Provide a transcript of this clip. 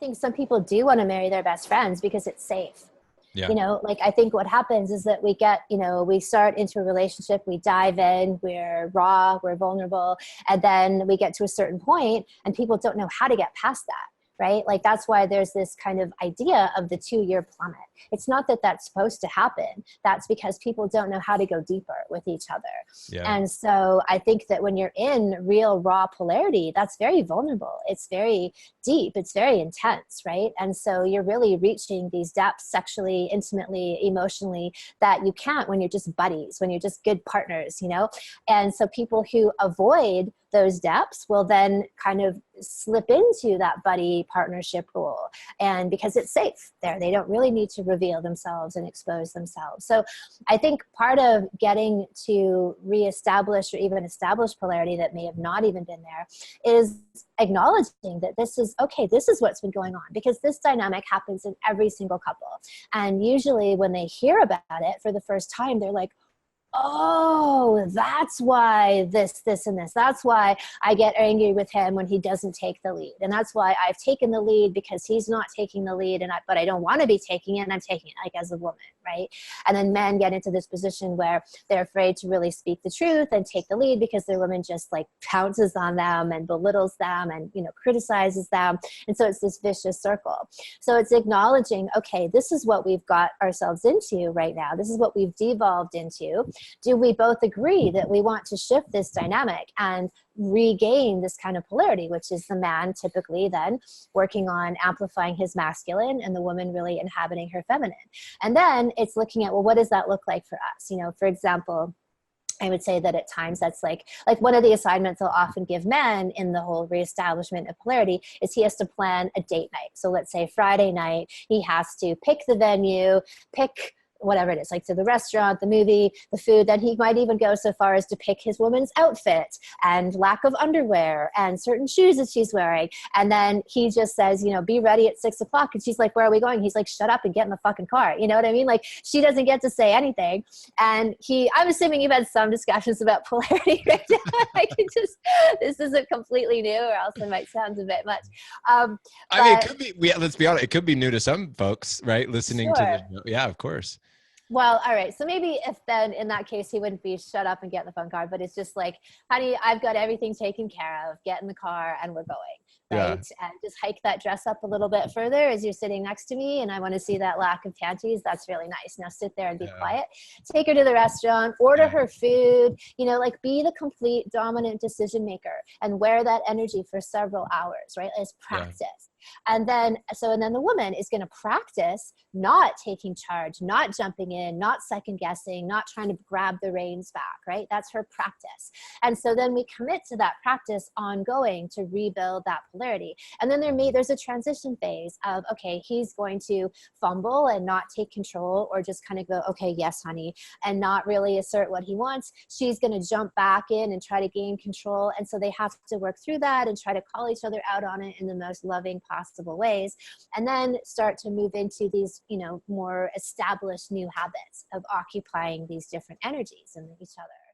think some people do want to marry their best friends because it's safe. Yeah. You know, like I think what happens is that we get, you know, we start into a relationship, we dive in, we're raw, we're vulnerable, and then we get to a certain point and people don't know how to get past that. Right? Like that's why there's this kind of idea of the 2-year plummet. It's not that that's supposed to happen. That's because people don't know how to go deeper with each other. Yeah. And so I think that when you're in real raw polarity, that's very vulnerable. It's very deep. It's very intense, right? And so you're really reaching these depths sexually, intimately, emotionally that you can't when you're just buddies, when you're just good partners, you know? And so people who avoid those depths will then kind of slip into that buddy partnership role. And because it's safe there, they don't really need to reveal themselves and expose themselves. So I think part of getting to reestablish or even establish polarity that may have not even been there is acknowledging that this is okay, this is what's been going on, because this dynamic happens in every single couple. And usually when they hear about it for the first time, they're like, oh, that's why this, and this. That's why I get angry with him when he doesn't take the lead. And that's why I've taken the lead because he's not taking the lead. But I don't want to be taking it, and I'm taking it like as a woman, right? And then men get into this position where they're afraid to really speak the truth and take the lead because their woman just like pounces on them and belittles them and, you know, criticizes them. And so it's this vicious circle. So it's acknowledging, okay, this is what we've got ourselves into right now. This is what we've devolved into. Do we both agree that we want to shift this dynamic and regain this kind of polarity, which is the man typically then working on amplifying his masculine and the woman really inhabiting her feminine? And then it's looking at, well, what does that look like for us? You know, for example, I would say that at times that's like one of the assignments I'll often give men in the whole reestablishment of polarity is he has to plan a date night. So let's say Friday night, he has to pick the venue, pick whatever it is, like to the restaurant, the movie, the food. Then he might even go so far as to pick his woman's outfit and lack of underwear and certain shoes that she's wearing. And then he just says, you know, be ready at 6 o'clock. And she's like, where are we going? He's like, shut up and get in the fucking car. You know what I mean? Like she doesn't get to say anything. And I'm assuming you've had some discussions about polarity right now. I can just, this isn't completely new or else it might sound a bit much. I mean, it could be, let's be honest, it could be new to some folks, right? Listening sure. to the, yeah, of course. Well, all right. So maybe if then in that case, he wouldn't be shut up and get in the phone car, but it's just like, honey, I've got everything taken care of. Get in the car and we're going. Right. Yeah. And just hike that dress up a little bit further as you're sitting next to me. And I want to see that lack of panties. That's really nice. Now sit there and be quiet. Take her to the restaurant, order her food, you know, like be the complete dominant decision maker and wear that energy for several hours, right? As practice. Yeah. And then the woman is going to practice not taking charge, not jumping in, not second guessing, not trying to grab the reins back, right? That's her practice. And so then we commit to that practice ongoing to rebuild that polarity. And then there's a transition phase of, okay, he's going to fumble and not take control or just kind of go, okay, yes, honey, and not really assert what he wants. She's going to jump back in and try to gain control. And so they have to work through that and try to call each other out on it in the most loving possible ways, and then start to move into these, you know, more established new habits of occupying these different energies in each other.